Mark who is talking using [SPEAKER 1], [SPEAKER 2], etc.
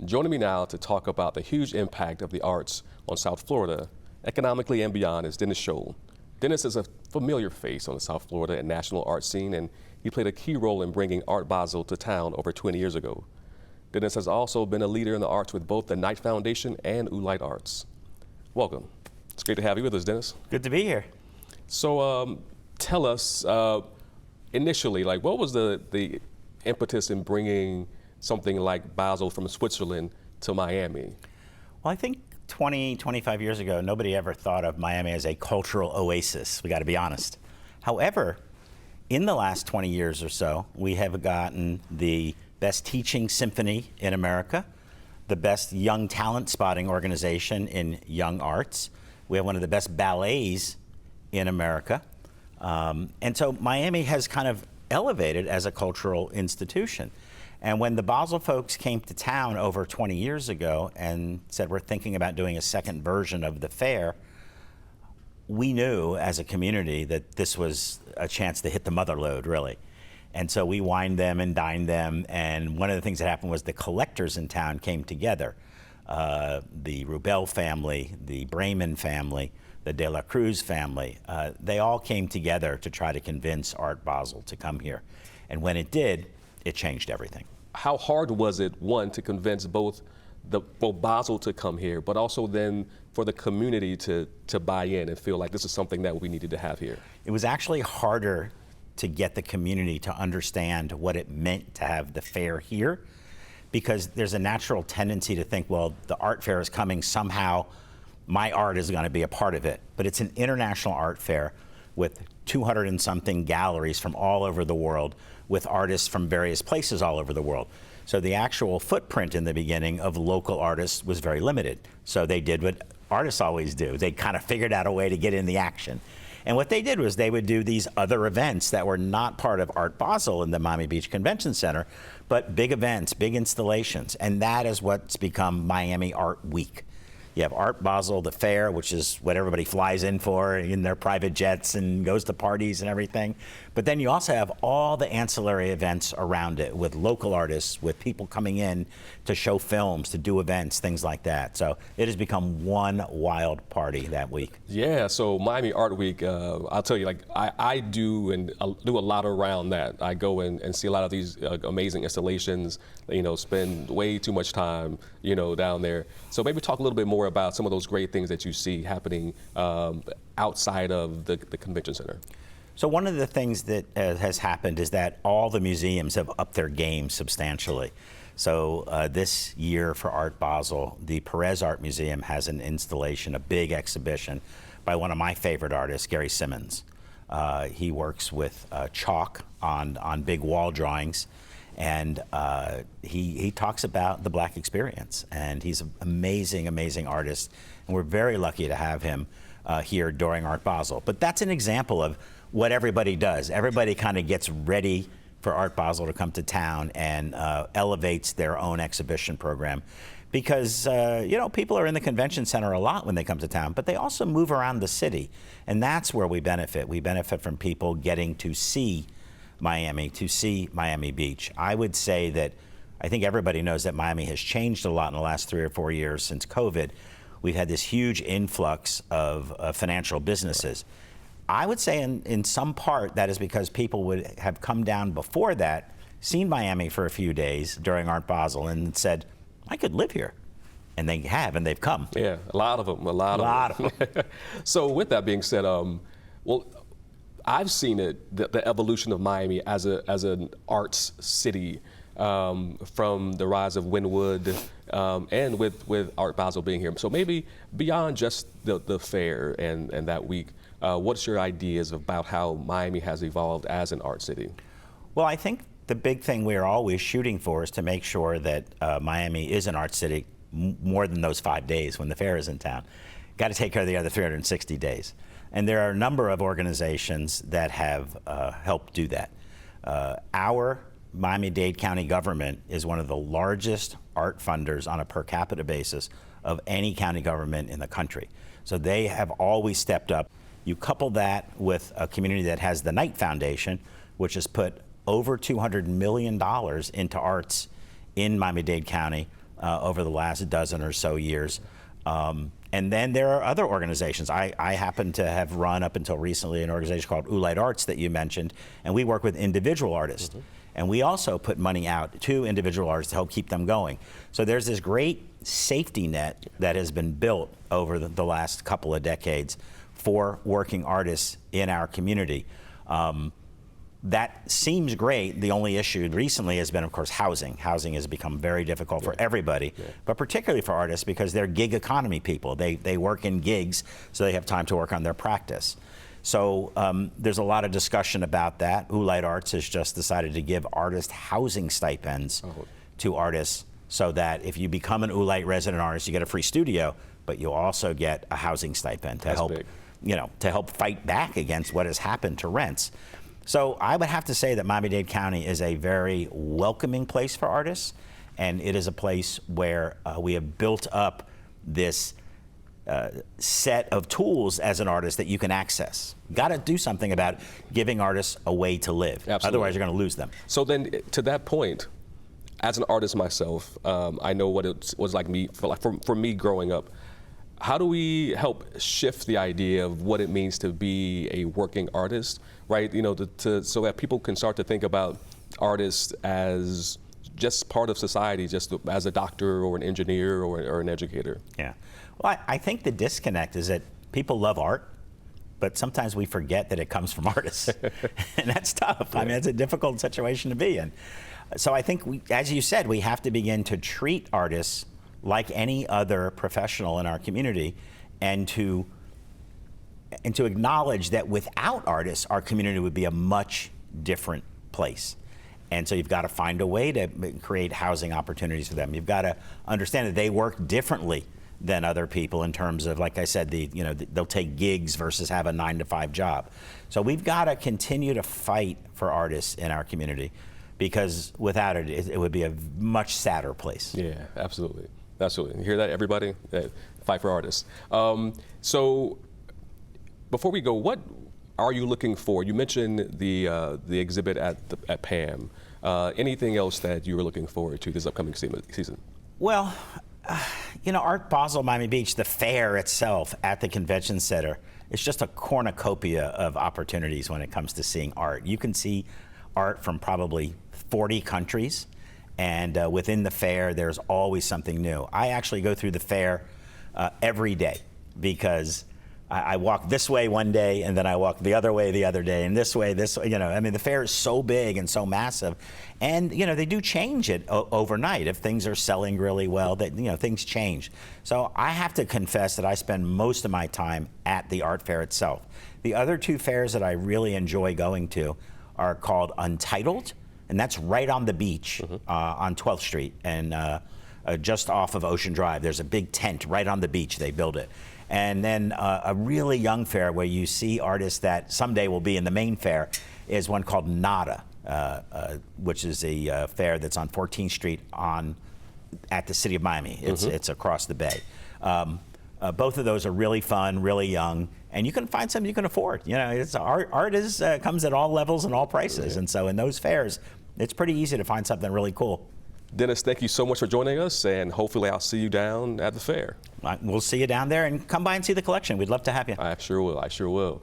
[SPEAKER 1] joining me now to talk about the huge impact of the arts on South Florida, economically and beyond, is Dennis Scholl. Dennis is a familiar face on the South Florida and national art scene, and he played a key role in bringing Art Basel to town over 20 years ago. Dennis has also been a leader in the arts with both the Knight Foundation and Oolite Arts. Welcome. It's great to have you with us, Dennis.
[SPEAKER 2] Good to be here.
[SPEAKER 1] So tell us, initially, what was the impetus in bringing something like Basel from Switzerland to Miami?
[SPEAKER 2] Well, I think 20, 25 years ago, nobody ever thought of Miami as a cultural oasis. We got to be honest. However, in the last 20 years or so, we have gotten the best teaching symphony in America, the best young talent spotting organization in young arts. We have one of the best ballets in America. And so Miami has kind of elevated as a cultural institution. And when the Basel folks came to town over 20 years ago and said, we're thinking about doing a second version of the fair, we knew as a community that this was a chance to hit the mother lode, really. And so we wined them and dined them. And one of the things that happened was the collectors in town came together. The Rubel family, the Bremen family, the De La Cruz family, they all came together to try to convince Art Basel to come here. And when it did, it changed everything.
[SPEAKER 1] How hard was it, one, to convince both Basel to come here, but also then for the community to buy in and feel like this is something that we needed to have here?
[SPEAKER 2] It was actually harder to get the community to understand what it meant to have the fair here, because there's a natural tendency to think, well, the art fair is coming, somehow my art is going to be a part of it. But it's an international art fair with 200 and something galleries from all over the world, with artists from various places all over the world. So the actual footprint in the beginning of local artists was very limited. So they did what artists always do. They kind of figured out a way to get in the action. And what they did was they would do these other events that were not part of Art Basel in the Miami Beach Convention Center, but big events, big installations. And that is what's become Miami Art Week. You have Art Basel, the fair, which is what everybody flies in for in their private jets and goes to parties and everything. But then you also have all the ancillary events around it with local artists, with people coming in to show films, to do events, things like that. So it has become one wild party that week.
[SPEAKER 1] Yeah, so Miami Art Week, I'll tell you, I do a lot around that. I go and see a lot of these amazing installations, spend way too much time, down there. So maybe talk a little bit more about some of those great things that you see happening outside of the convention center.
[SPEAKER 2] So one of the things that has happened is that all the museums have upped their game substantially. So this year for Art Basel, the Perez Art Museum has an installation, a big exhibition by one of my favorite artists, Gary Simmons. He works with chalk on big wall drawings, and he talks about the Black experience. And he's an amazing, amazing artist, and we're very lucky to have him here during Art Basel. But that's an example of what everybody does. Everybody kind of gets ready for Art Basel to come to town and elevates their own exhibition program. Because, people are in the convention center a lot when they come to town, but they also move around the city. And that's where we benefit. We benefit from people getting to see Miami, to see Miami Beach. I would say that I think everybody knows that Miami has changed a lot in the last 3 or 4 years since COVID. We've had this huge influx of financial businesses. I would say in some part that is because people would have come down before that, seen Miami for a few days during Art Basel and said, I could live here. And they have, and they've come.
[SPEAKER 1] Yeah, a lot of them, a lot of them. So with that being said, I've seen it, the evolution of Miami as an arts city, from the rise of Wynwood and with Art Basel being here. So maybe beyond just the fair and that week, what's your ideas about how Miami has evolved as an art city?
[SPEAKER 2] Well, I think the big thing we're always shooting for is to make sure that Miami is an art city more than those 5 days when the fair is in town. Got to take care of the other 360 days. And there are a number of organizations that have helped do that. Our Miami-Dade County government is one of the largest art funders on a per capita basis of any county government in the country. So they have always stepped up. You couple that with a community that has the Knight Foundation, which has put over $200 million into arts in Miami-Dade County over the last dozen or so years. And then there are other organizations. I happen to have run up until recently an organization called Oolite Arts that you mentioned, and we work with individual artists. And we also put money out to individual artists to help keep them going. So there's this great safety net that has been built over the last couple of decades for working artists in our community. That seems great. The only issue recently has been, of course, housing. Housing has become very difficult for everybody, but particularly for artists because they're gig economy people. They work in gigs, so they have time to work on their practice. So there's a lot of discussion about that. Oolite Arts has just decided to give artist housing stipends to artists so that if you become an Oolite resident artist, you get a free studio, but you also get a housing stipend to help, to help fight back against what has happened to rents. So I would have to say that Miami-Dade County is a very welcoming place for artists, and it is a place where we have built up this set of tools as an artist that you can access. Got to do something about giving artists a way to live.
[SPEAKER 1] Absolutely.
[SPEAKER 2] Otherwise, you're going to lose them.
[SPEAKER 1] So then, to that point, as an artist myself, I know what it was like for me growing up. How do we help shift the idea of what it means to be a working artist, right? So that people can start to think about artists as just part of society, just as a doctor or an engineer or an educator.
[SPEAKER 2] Yeah. Well, I think the disconnect is that people love art, but sometimes we forget that it comes from artists. And that's tough. I mean, it's a difficult situation to be in. So I think, as you said, we have to begin to treat artists like any other professional in our community, and to acknowledge that without artists, our community would be a much different place. And so you've got to find a way to create housing opportunities for them. You've got to understand that they work differently than other people in terms of, like I said, they'll take gigs versus have a 9-to-5 job. So we've got to continue to fight for artists in our community, because without it, it would be a much sadder place.
[SPEAKER 1] Yeah, absolutely. Absolutely. You hear that, everybody? Fight for artists. So before we go, what are you looking for? You mentioned the exhibit at PAM. Anything else that you were looking forward to this upcoming season? Well,
[SPEAKER 2] Art Basel Miami Beach, the fair itself at the convention center, it's just a cornucopia of opportunities when it comes to seeing art. You can see art from probably 40 countries. And within the fair, there's always something new. I actually go through the fair every day, because I walk this way one day, and then I walk the other way the other day, and this way. I mean, the fair is so big and so massive. And, they do change it overnight. If things are selling really well, things change. So I have to confess that I spend most of my time at the art fair itself. The other two fairs that I really enjoy going to are called Untitled, and that's right on the beach on 12th Street, and just off of Ocean Drive. There's a big tent right on the beach. They build it. And then a really young fair where you see artists that someday will be in the main fair is one called Nada, which is a fair that's on 14th Street at the City of Miami. It's across the bay. Both of those are really fun, really young, and you can find something you can afford. Art comes at all levels and all prices, and so in those fairs, it's pretty easy to find something really cool.
[SPEAKER 1] Dennis, thank you so much for joining us, and hopefully I'll see you down at the fair.
[SPEAKER 2] We'll see you down there, and come by and see the collection. We'd love to have you.
[SPEAKER 1] I sure will.